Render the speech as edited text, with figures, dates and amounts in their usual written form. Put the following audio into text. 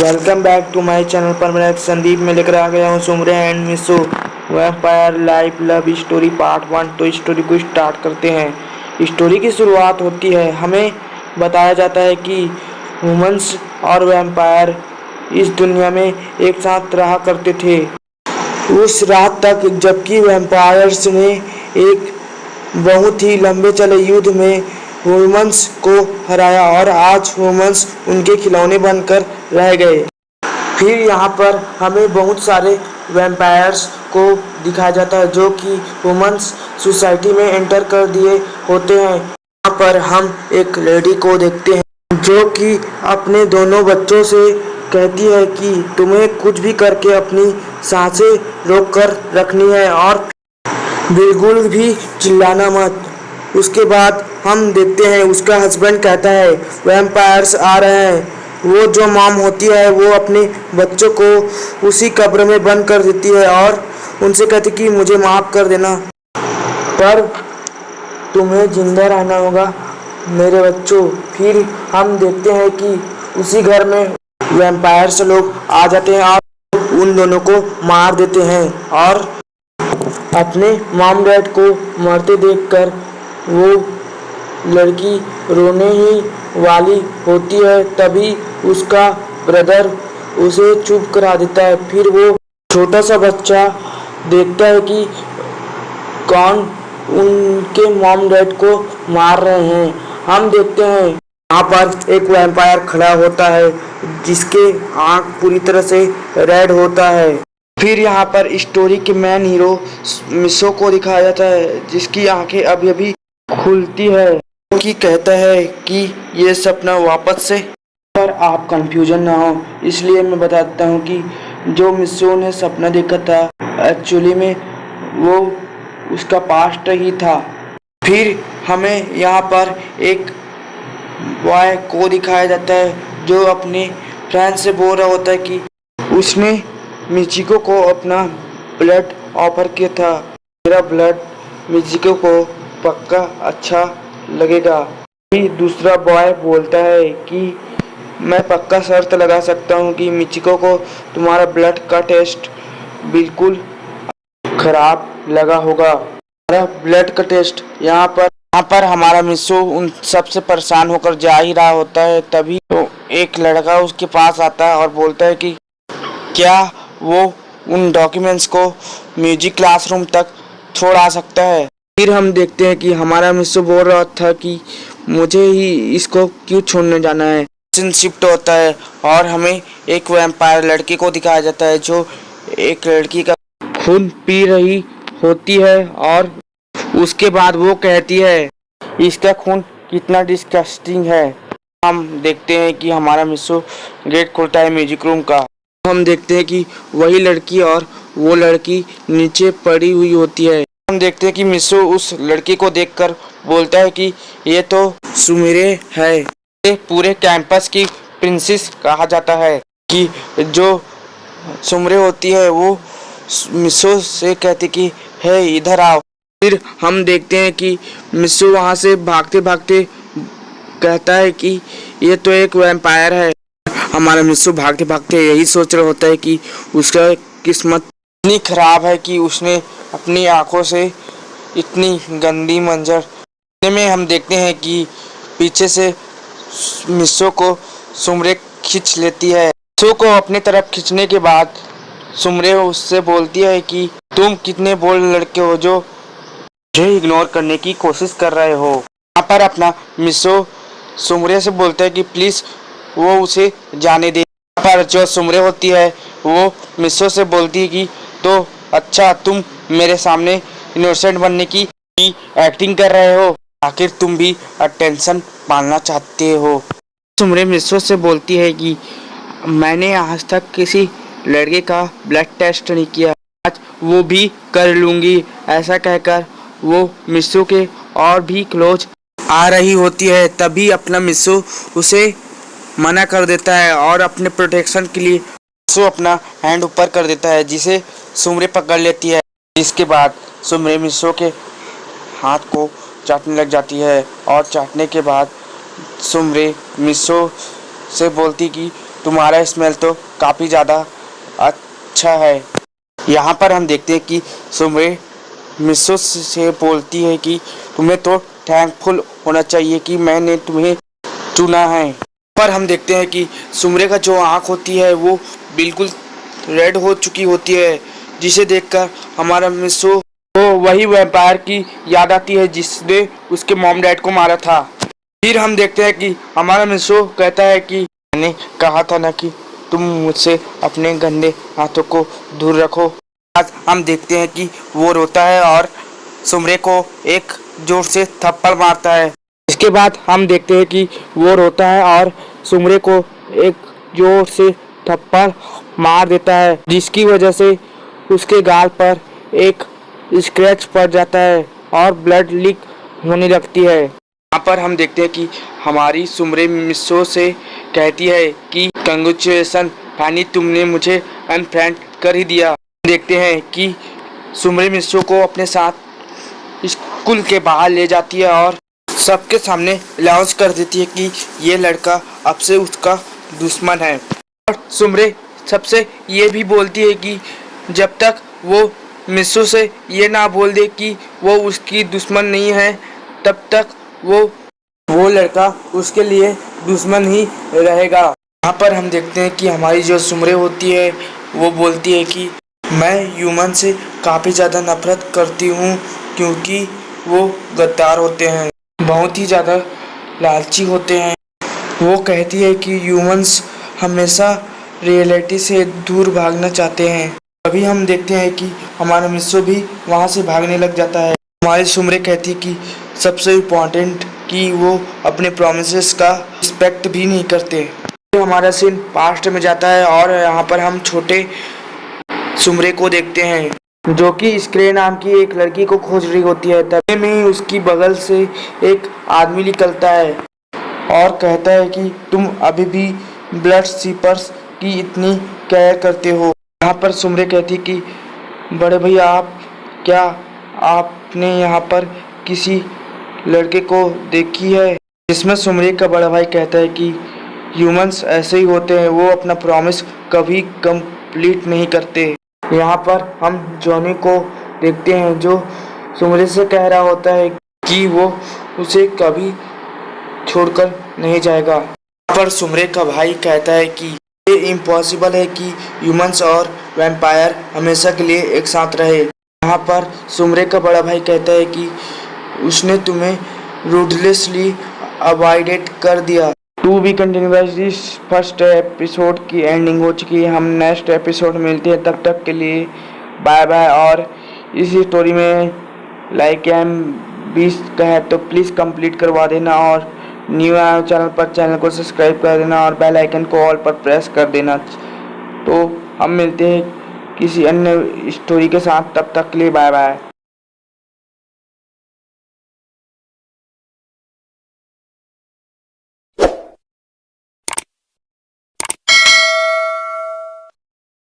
Welcome back to my channel पर मैं संदीप में लेकर आ गया हूँ Sumire and Miso vampire life love story part 1। तो स्टोरी को स्टार्ट करते हैं। स्टोरी की शुरुआत होती है, हमें बताया जाता है कि ह्यूमंस और वैम्पायर इस दुनिया में एक साथ रहा करते थे उस रात तक जबकि वैम्पायर्स ने एक बहुत ही लंबे चले युद्ध में ह्यूमंस को हराया और आज ह्यूमंस उनके खिलौने बनकर रह गए। फिर यहाँ पर हमें बहुत सारे वैम्पायर्स को दिखाया जाता है जो कि ह्यूमंस सोसाइटी में एंटर कर दिए होते हैं। यहाँ पर हम एक लेडी को देखते हैं जो कि अपने दोनों बच्चों से कहती है कि तुम्हें कुछ भी करके अपनी सांसें रोक कर रखनी है और बिल्कुल भी चिल्लाना मत। उसके बाद हम देखते हैं उसका हस्बैंड कहता है वैम्पायर्स आ रहे हैं। वो जो मॉम होती है वो अपने बच्चों को उसी कब्र में बंद कर देती है और उनसे कहती कि मुझे माफ़ कर देना, पर तुम्हें जिंदा रहना होगा मेरे बच्चों। फिर हम देखते हैं कि उसी घर में वैम्पायर्स लोग आ जाते हैं और उन दोनों को मार देते हैं और अपने मॉम डैड को मरते देखकर वो लड़की रोने ही वाली होती है, तभी उसका ब्रदर उसे चुप करा देता है। फिर वो छोटा सा बच्चा देखता है कि कौन उनके मॉम डैड को मार रहे हैं। हम देखते हैं यहाँ पर एक वैम्पायर खड़ा होता है जिसके आँख पूरी तरह से रेड होता है। फिर यहाँ पर स्टोरी के मेन हीरो मिसो को दिखाया जाता है जिसकी आंखें अभी अभी खुलती है, कि कहता है कि ये सपना वापस से। पर आप कंफ्यूजन ना हो इसलिए मैं बताता हूँ कि जो मिसो ने सपना देखा था एक्चुअली में वो उसका पास्ट ही था। फिर हमें यहाँ पर एक बॉय को दिखाया जाता है जो अपने फ्रेंड से बोल रहा होता है कि उसने मिचिको को अपना ब्लड ऑफर किया था, मेरा ब्लड मिचिको को पक्का अच्छा लगेगा। फिर दूसरा बॉय बोलता है कि मैं पक्का शर्त लगा सकता हूँ कि मिचिको को तुम्हारा ब्लड का टेस्ट बिल्कुल खराब लगा होगा। हमारा ब्लड का टेस्ट यहाँ पर हमारा मिसो उन सबसे परेशान होकर जा ही रहा होता है, तभी तो एक लड़का उसके पास आता है और बोलता है कि क्या वो उन डॉक्यूमेंट्स को म्यूजिक क्लासरूम तक छोड़ आ सकता है। फिर हम देखते हैं कि हमारा मिसो बोल रहा था कि मुझे ही इसको क्यों छोड़ने जाना है। सीन शिफ्ट होता है और हमें एक वैम्पायर लड़की को दिखाया जाता है जो एक लड़की का खून पी रही होती है और उसके बाद वो कहती है इसका खून कितना डिस्गस्टिंग है। हम देखते हैं कि हमारा मिसो गेट खोलता है म्यूजिक रूम का। हम देखते हैं कि वही लड़की और वो लड़की नीचे पड़ी हुई होती है। हम देखते हैं कि मिसो उस लड़की को देखकर बोलता है कि ये तो सुमिरे है, ये पूरे कैंपस की प्रिंसेस कहा जाता है। कि जो सुमरे होती है वो मिसो से कहती कि हे इधर आओ। फिर हम देखते हैं कि मिसो वहाँ से भागते भागते कहता है कि ये तो एक वैम्पायर है। हमारा मिसो भागते भागते यही सोच रहा होता है कि उसका किस्मत इतनी खराब है कि उसने अपनी आंखों से इतनी गंदी मंजर देखने में। हम देखते हैं कि पीछे से मिसो को सुमरे खींच लेती है। मिसो को अपने तरफ खींचने के बाद सुमरे उससे बोलती है कि तुम कितने बोल्ड लड़के हो जो मुझे इग्नोर करने की कोशिश कर रहे हो। यहाँ पर अपना मिसो सुमरे से बोलता है कि प्लीज़ वो उसे जाने दे। पर जो सुमरे होती है वो मिसो से बोलती है कि तो अच्छा तुम मेरे सामने इनोसेंट बनने की एक्टिंग कर रहे हो, आखिर तुम भी अटेंशन पाना चाहते हो। सुमरे मिसो से बोलती है कि मैंने आज तक किसी लड़के का ब्लड टेस्ट नहीं किया, आज वो भी कर लूँगी। ऐसा कहकर वो मिसो के और भी क्लोज आ रही होती है, तभी अपना मिसो उसे मना कर देता है और अपने प्रोटेक्शन के लिए मिसो अपना हैंड ऊपर कर देता है जिसे सुमरे पकड़ लेती है। इसके बाद सुमरे मिसो के हाथ को चाटने लग जाती है और चाटने के बाद सुमरे मिसो से बोलती कि तुम्हारा स्मेल तो काफ़ी ज़्यादा अच्छा है। यहाँ पर हम देखते हैं कि सुमरे मिसो से बोलती है कि तुम्हें तो थैंकफुल होना चाहिए कि मैंने तुम्हें चुना है। पर हम देखते हैं कि सुमरे का जो आँख होती है वो बिल्कुल रेड हो चुकी होती है, जिसे देखकर हमारा मिसो को वही वैम्पायर की याद आती है जिसने उसके मॉम डैड को मारा था। फिर हम देखते हैं कि हमारा मिसो कहता है कि मैंने कहा था ना कि तुम मुझसे अपने गंदे हाथों को दूर रखो। आज हम देखते हैं कि वो रोता है और सुमरे को एक जोर से थप्पड़ मारता है। इसके बाद हम देखते हैं कि वो रोता है और सुमरे को एक जोर से थप्पड़ मार देता है, जिसकी वजह से उसके गाल पर एक स्क्रैच पड़ जाता है और ब्लड लीक होने लगती है। यहाँ पर हम देखते हैं कि हमारी सुमरे मिसो से कहती है कि कंग्रेचुलेसन फाइनली तुमने मुझे अनफ्रेंड कर ही दिया। देखते हैं कि सुमरे मिसो को अपने साथ स्कूल के बाहर ले जाती है और सबके सामने अनाउंस कर देती है कि ये लड़का अब से उसका दुश्मन है। और सुमरे सबसे ये भी बोलती है कि जब तक वो मिसो से ये ना बोल दे कि वो उसकी दुश्मन नहीं है, तब तक वो लड़का उसके लिए दुश्मन ही रहेगा। यहाँ पर हम देखते हैं कि हमारी जो सुमरे होती है वो बोलती है कि मैं ह्यूमन से काफ़ी ज़्यादा नफरत करती हूँ, क्योंकि वो गद्दार होते हैं, बहुत ही ज़्यादा लालची होते हैं। वो कहती है कि ह्यूमंस हमेशा रियलिटी से दूर भागना चाहते हैं। अभी हम देखते हैं कि हमारा मिसो भी वहाँ से भागने लग जाता है। हमारी सुमरे कहती है कि सबसे इम्पोर्टेंट कि वो अपने प्रोमिसेस का रिस्पेक्ट भी नहीं करते। हमारा सीन पास्ट में जाता है और यहाँ पर हम छोटे सुमरे को देखते हैं जो कि स्क्रे नाम की एक लड़की को खोज रही होती है। तभी में उसकी बगल से एक आदमी निकलता है और कहता है कि तुम अभी भी ब्लड सीपर्स की इतनी केयर करते हो। यहाँ पर सुमरे कहती कि बड़े भैया आपने यहाँ पर किसी लड़के को देखी है? जिसमें सुमरे का बड़ा भाई कहता है कि ह्यूमंस ऐसे ही होते हैं, वो अपना प्रॉमिस कभी कंप्लीट नहीं करते। यहाँ पर हम जॉनी को देखते हैं जो सुमरे से कह रहा होता है कि वो उसे कभी छोड़कर नहीं जाएगा। पर सुमरे का भाई कहता है कि ये इम्पॉसिबल है कि ह्यूमंस और वैम्पायर हमेशा के लिए एक साथ रहे। यहाँ पर सुमरे का बड़ा भाई कहता है कि उसने तुम्हें रूडलेसली अवॉइडेड कर दिया। To be continues. इस फर्स्ट एपिसोड की एंडिंग हो चुकी है। हम नेक्स्ट एपिसोड मिलते हैं, तब तक के लिए बाय बाय। और इस स्टोरी में लाइक एंड 20 का है तो प्लीज़ कंप्लीट करवा देना, और न्यू आए चैनल पर चैनल को सब्सक्राइब कर देना और बेल आइकन को ऑल पर प्रेस कर देना। तो हम मिलते हैं किसी अन्य स्टोरी के साथ, तब तक के लिए बाय बाय।